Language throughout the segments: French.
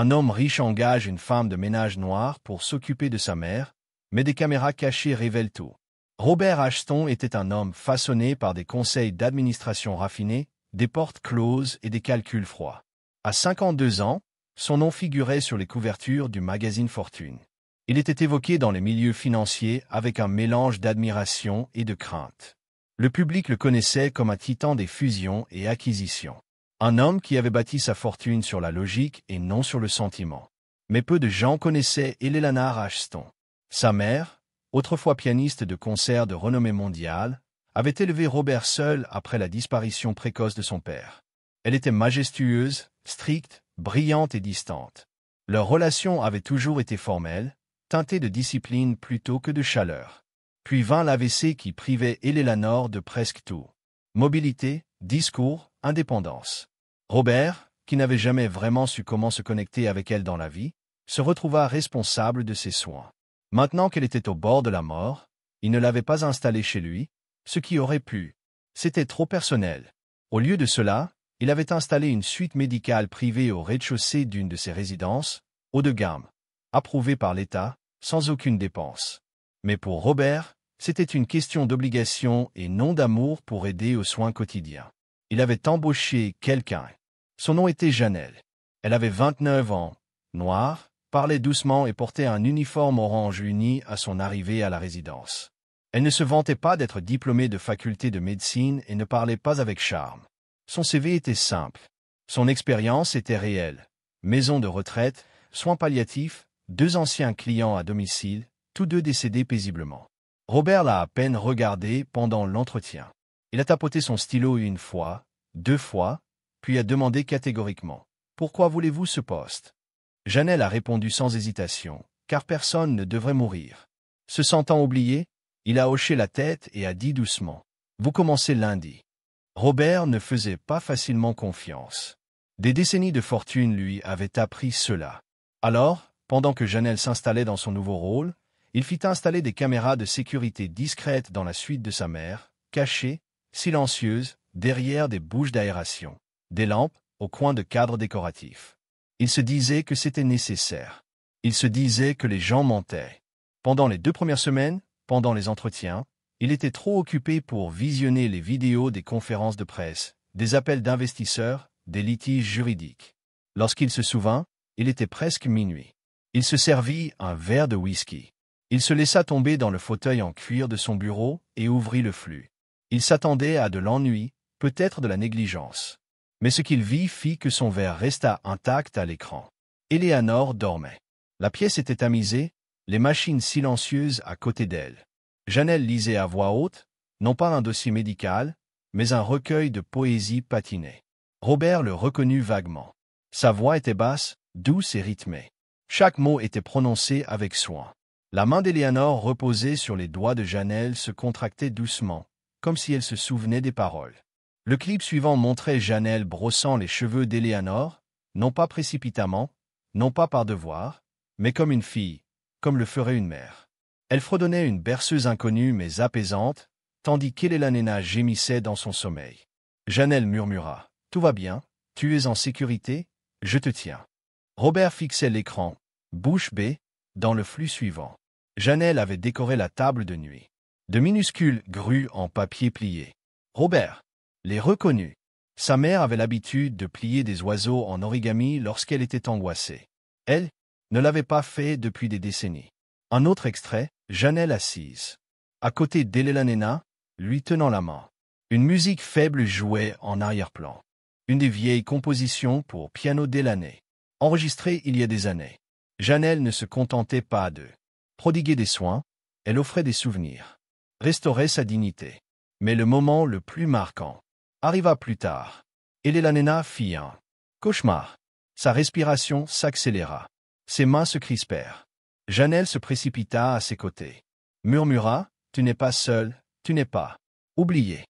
Un homme riche engage une femme de ménage noire pour s'occuper de sa mère, mais des caméras cachées révèlent tout. Robert Ashton était un homme façonné par des conseils d'administration raffinés, des portes closes et des calculs froids. À 52 ans, son nom figurait sur les couvertures du magazine Fortune. Il était évoqué dans les milieux financiers avec un mélange d'admiration et de crainte. Le public le connaissait comme un titan des fusions et acquisitions. Un homme qui avait bâti sa fortune sur la logique et non sur le sentiment. Mais peu de gens connaissaient Eleanor Ashton. Sa mère, autrefois pianiste de concert de renommée mondiale, avait élevé Robert seul après la disparition précoce de son père. Elle était majestueuse, stricte, brillante et distante. Leur relation avait toujours été formelle, teintée de discipline plutôt que de chaleur. Puis vint l'AVC qui privait Eleanor de presque tout. Mobilité, discours, indépendance. Robert, qui n'avait jamais vraiment su comment se connecter avec elle dans la vie, se retrouva responsable de ses soins. Maintenant qu'elle était au bord de la mort, il ne l'avait pas installée chez lui, ce qui aurait pu. C'était trop personnel. Au lieu de cela, il avait installé une suite médicale privée au rez-de-chaussée d'une de ses résidences, haut de gamme, approuvée par l'État, sans aucune dépense. Mais pour Robert, c'était une question d'obligation et non d'amour pour aider aux soins quotidiens. Il avait embauché quelqu'un. Son nom était Janelle. Elle avait 29 ans, noire, parlait doucement et portait un uniforme orange uni à son arrivée à la résidence. Elle ne se vantait pas d'être diplômée de faculté de médecine et ne parlait pas avec charme. Son CV était simple. Son expérience était réelle. Maison de retraite, soins palliatifs, 2 anciens clients à domicile, tous 2 décédés paisiblement. Robert l'a à peine regardé pendant l'entretien. Il a tapoté son stylo 1 fois, 2 fois, puis a demandé catégoriquement « Pourquoi voulez-vous ce poste ?» Janelle a répondu sans hésitation, car personne ne devrait mourir. Se sentant oublié, il a hoché la tête et a dit doucement « Vous commencez lundi ». Robert ne faisait pas facilement confiance. Des décennies de fortune lui avaient appris cela. Alors, pendant que Janelle s'installait dans son nouveau rôle, il fit installer des caméras de sécurité discrètes dans la suite de sa mère, cachées, silencieuses, derrière des bouches d'aération, des lampes, au coin de cadres décoratifs. Il se disait que c'était nécessaire. Il se disait que les gens mentaient. Pendant les 2 premières semaines, pendant les entretiens, il était trop occupé pour visionner les vidéos des conférences de presse, des appels d'investisseurs, des litiges juridiques. Lorsqu'il se souvint, il était presque minuit. Il se servit un verre de whisky. Il se laissa tomber dans le fauteuil en cuir de son bureau et ouvrit le flux. Il s'attendait à de l'ennui, peut-être de la négligence. Mais ce qu'il vit fit que son verre resta intact à l'écran. Eleanor dormait. La pièce était tamisée, les machines silencieuses à côté d'elle. Janelle lisait à voix haute, non pas un dossier médical, mais un recueil de poésie patinée. Robert le reconnut vaguement. Sa voix était basse, douce et rythmée. Chaque mot était prononcé avec soin. La main d'Eleanor reposée sur les doigts de Janelle se contractait doucement, comme si elle se souvenait des paroles. Le clip suivant montrait Janelle brossant les cheveux d'Eleanor, non pas précipitamment, non pas par devoir, mais comme une fille, comme le ferait une mère. Elle fredonnait une berceuse inconnue mais apaisante, tandis qu'Eleanor gémissait dans son sommeil. Janelle murmura « Tout va bien, tu es en sécurité, je te tiens ». Robert fixait l'écran, bouche bée, dans le flux suivant. Janelle avait décoré la table de nuit. De minuscules grues en papier plié. Robert les reconnut. Sa mère avait l'habitude de plier des oiseaux en origami lorsqu'elle était angoissée. Elle ne l'avait pas fait depuis des décennies. Un autre extrait, Janelle assise. À côté d'Eleanor, lui tenant la main. Une musique faible jouait en arrière-plan. Une des vieilles compositions pour piano d'Eleanor, enregistrée il y a des années. Janelle ne se contentait pas de prodiguer des soins, elle offrait des souvenirs. Restaurait sa dignité. Mais le moment le plus marquant arriva plus tard. Eleanor fit un cauchemar. Sa respiration s'accéléra. Ses mains se crispèrent. Janelle se précipita à ses côtés. Murmura « Tu n'es pas seul, tu n'es pas oublié ».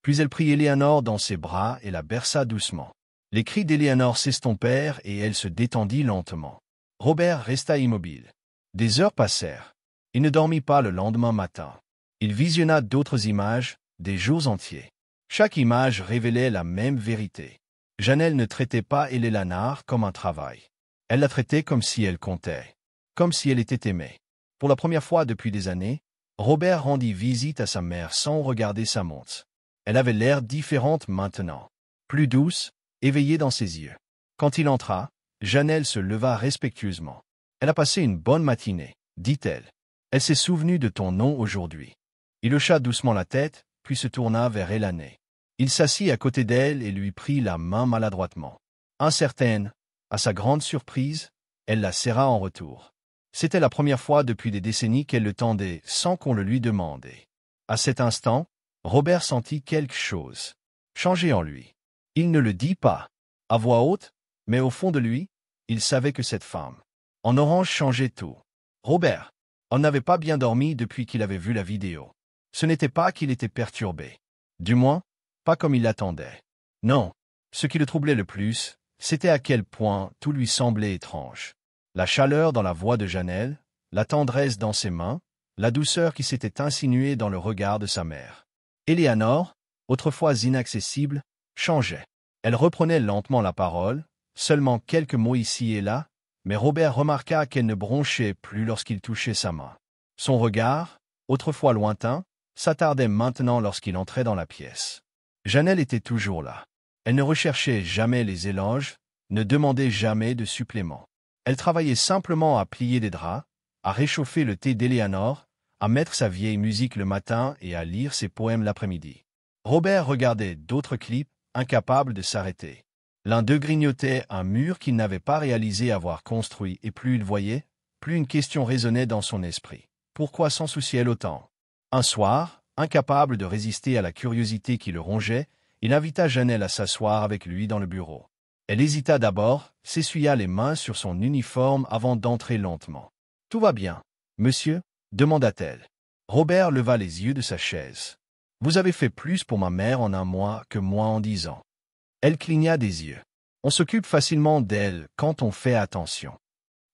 Puis elle prit Eleanor dans ses bras et la berça doucement. Les cris d'Eleanor s'estompèrent et elle se détendit lentement. Robert resta immobile. Des heures passèrent. Il ne dormit pas le lendemain matin. Il visionna d'autres images, des jours entiers. Chaque image révélait la même vérité. Janelle ne traitait pas Eleanor comme un travail. Elle la traitait comme si elle comptait, comme si elle était aimée. Pour la première fois depuis des années, Robert rendit visite à sa mère sans regarder sa montre. Elle avait l'air différente maintenant, plus douce, éveillée dans ses yeux. Quand il entra, Janelle se leva respectueusement. « Elle a passé une bonne matinée, dit-elle. Elle s'est souvenue de ton nom aujourd'hui. » Il hocha doucement la tête, puis se tourna vers Elanée. Il s'assit à côté d'elle et lui prit la main maladroitement. Incertaine, à sa grande surprise, elle la serra en retour. C'était la première fois depuis des décennies qu'elle le tendait sans qu'on le lui demandait. À cet instant, Robert sentit quelque chose changer en lui. Il ne le dit pas, à voix haute, mais au fond de lui, il savait que cette femme en orange changeait tout. Robert, on n'avait pas bien dormi depuis qu'il avait vu la vidéo. Ce n'était pas qu'il était perturbé. Du moins, pas comme il l'attendait. Non, ce qui le troublait le plus, c'était à quel point tout lui semblait étrange. La chaleur dans la voix de Janelle, la tendresse dans ses mains, la douceur qui s'était insinuée dans le regard de sa mère. Éléanore, autrefois inaccessible, changeait. Elle reprenait lentement la parole, seulement quelques mots ici et là, mais Robert remarqua qu'elle ne bronchait plus lorsqu'il touchait sa main. Son regard, autrefois lointain, s'attardait maintenant lorsqu'il entrait dans la pièce. Janelle était toujours là. Elle ne recherchait jamais les éloges, ne demandait jamais de suppléments. Elle travaillait simplement à plier des draps, à réchauffer le thé d'Éléanore, à mettre sa vieille musique le matin et à lire ses poèmes l'après-midi. Robert regardait d'autres clips, incapable de s'arrêter. L'un d'eux grignotait un mur qu'il n'avait pas réalisé avoir construit, et plus il voyait, plus une question résonnait dans son esprit. Pourquoi s'en souciait-elle autant? Un soir, incapable de résister à la curiosité qui le rongeait, il invita Janelle à s'asseoir avec lui dans le bureau. Elle hésita d'abord, s'essuya les mains sur son uniforme avant d'entrer lentement. « Tout va bien, monsieur ?» demanda-t-elle. Robert leva les yeux de sa chaise. « Vous avez fait plus pour ma mère en un mois que moi en 10 ans. » Elle cligna des yeux. « On s'occupe facilement d'elle quand on fait attention. »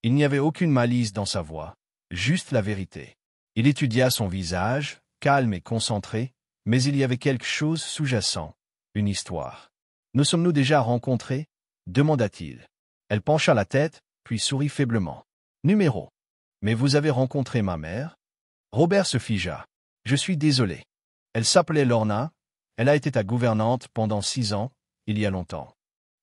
Il n'y avait aucune malice dans sa voix, juste la vérité. Il étudia son visage, calme et concentré, mais il y avait quelque chose sous-jacent, une histoire. « Nous sommes-nous déjà rencontrés ?» demanda-t-il. Elle pencha la tête, puis sourit faiblement. « Numéro. Mais vous avez rencontré ma mère ?» Robert se figea. « Je suis désolé. Elle s'appelait Lorna. Elle a été ta gouvernante pendant 6 ans, il y a longtemps. »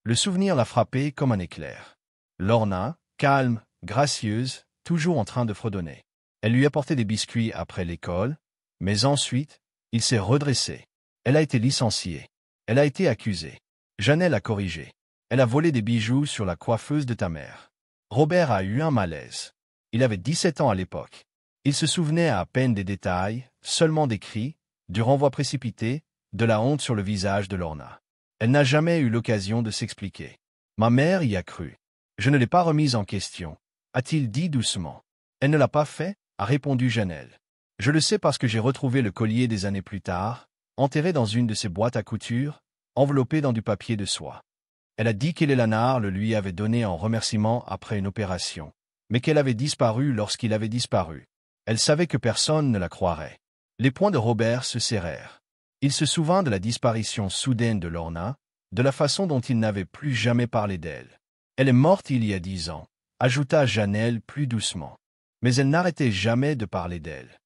Le souvenir la frappait comme un éclair. Lorna, calme, gracieuse, toujours en train de fredonner. Elle lui apportait des biscuits après l'école, mais ensuite, il s'est redressé. Elle a été licenciée. Elle a été accusée. Janelle a corrigé. Elle a volé des bijoux sur la coiffeuse de ta mère. Robert a eu un malaise. Il avait 17 ans à l'époque. Il se souvenait à peine des détails, seulement des cris, du renvoi précipité, de la honte sur le visage de Lorna. Elle n'a jamais eu l'occasion de s'expliquer. Ma mère y a cru. Je ne l'ai pas remise en question, a-t-il dit doucement. Elle ne l'a pas fait, a répondu Janelle. Je le sais parce que j'ai retrouvé le collier des années plus tard, enterré dans une de ses boîtes à couture, enveloppé dans du papier de soie. Elle a dit qu'Éléanore le lui avait donné en remerciement après une opération, mais qu'elle avait disparu lorsqu'il avait disparu. Elle savait que personne ne la croirait. Les poings de Robert se serrèrent. Il se souvint de la disparition soudaine de Lorna, de la façon dont il n'avait plus jamais parlé d'elle. Elle est morte il y a 10 ans, ajouta Janelle plus doucement. Mais elle n'arrêtait jamais de parler d'elle.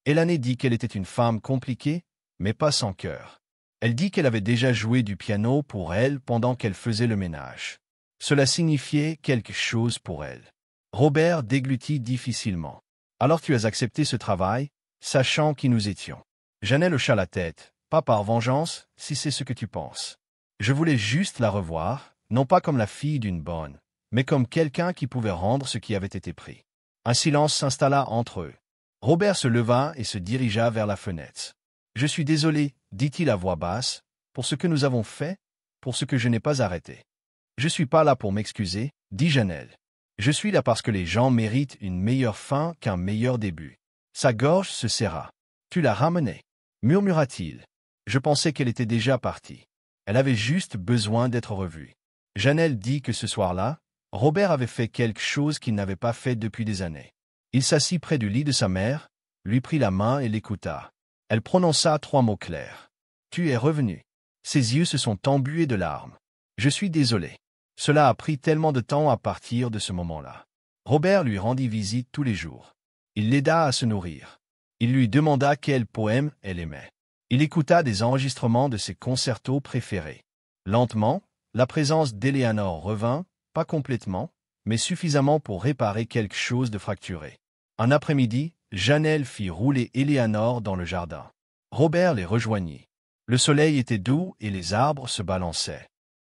Elanée dit qu'elle était une femme compliquée, mais pas sans cœur. Elle dit qu'elle avait déjà joué du piano pour elle pendant qu'elle faisait le ménage. Cela signifiait quelque chose pour elle. Robert déglutit difficilement. « Alors tu as accepté ce travail, sachant qui nous étions. » Janelle hocha la tête, pas par vengeance, si c'est ce que tu penses. Je voulais juste la revoir, non pas comme la fille d'une bonne, mais comme quelqu'un qui pouvait rendre ce qui avait été pris. Un silence s'installa entre eux. Robert se leva et se dirigea vers la fenêtre. « Je suis désolé, dit-il à voix basse, pour ce que nous avons fait, pour ce que je n'ai pas arrêté. Je suis pas là pour m'excuser, dit Janelle. Je suis là parce que les gens méritent une meilleure fin qu'un meilleur début. » Sa gorge se serra. « Tu l'as ramenée, murmura-t-il. Je pensais qu'elle était déjà partie. Elle avait juste besoin d'être revue. » Janelle dit que ce soir-là, Robert avait fait quelque chose qu'il n'avait pas fait depuis des années. Il s'assit près du lit de sa mère, lui prit la main et l'écouta. Elle prononça 3 mots clairs. « Tu es revenu. » Ses yeux se sont embués de larmes. « Je suis désolé. Cela a pris tellement de temps à partir de ce moment-là. Robert lui rendit visite tous les jours. Il l'aida à se nourrir. Il lui demanda quel poème elle aimait. Il écouta des enregistrements de ses concertos préférés. Lentement, la présence d'Éléanore revint, pas complètement, mais suffisamment pour réparer quelque chose de fracturé. Un après-midi, Janelle fit rouler Éléanore dans le jardin. Robert les rejoignit. Le soleil était doux et les arbres se balançaient.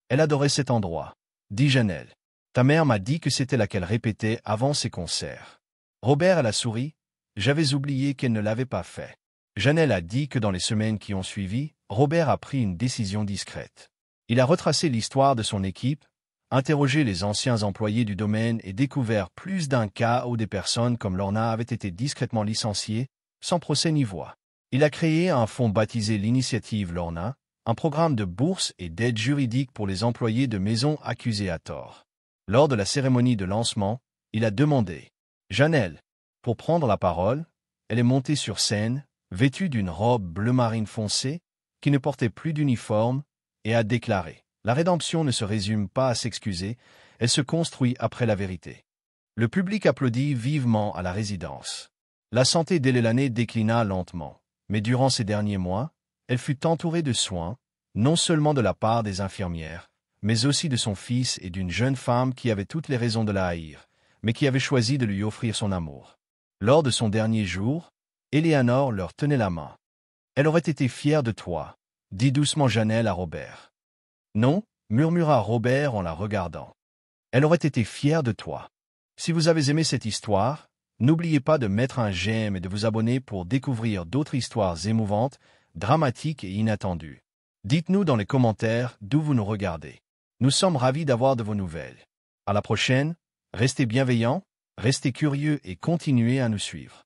Elle adorait cet endroit, dit Janelle. Ta mère m'a dit que c'était là qu'elle répétait avant ses concerts. Robert la sourit. J'avais oublié qu'elle ne l'avait pas fait. Janelle a dit que dans les semaines qui ont suivi, Robert a pris une décision discrète. Il a retracé l'histoire de son équipe, interrogé les anciens employés du domaine et découvert plus d'un cas où des personnes comme Lorna avaient été discrètement licenciées, sans procès ni voix. Il a créé un fonds baptisé l'Initiative Lorna, un programme de bourse et d'aide juridique pour les employés de maisons accusés à tort. Lors de la cérémonie de lancement, il a demandé « Janelle ». Pour prendre la parole, elle est montée sur scène, vêtue d'une robe bleu marine foncée, qui ne portait plus d'uniforme, et a déclaré « La rédemption ne se résume pas à s'excuser, elle se construit après la vérité ». Le public applaudit vivement à la résidence. La santé d'Eléanore déclina lentement, mais durant ces derniers mois, elle fut entourée de soins, non seulement de la part des infirmières, mais aussi de son fils et d'une jeune femme qui avait toutes les raisons de la haïr, mais qui avait choisi de lui offrir son amour. Lors de son dernier jour, Éléanore leur tenait la main. « Elle aurait été fière de toi », dit doucement Janelle à Robert. « Non », murmura Robert en la regardant. « Elle aurait été fière de toi. » Si vous avez aimé cette histoire, n'oubliez pas de mettre un j'aime et de vous abonner pour découvrir d'autres histoires émouvantes, dramatiques et inattendues. Dites-nous dans les commentaires d'où vous nous regardez. Nous sommes ravis d'avoir de vos nouvelles. À la prochaine, restez bienveillants, restez curieux et continuez à nous suivre.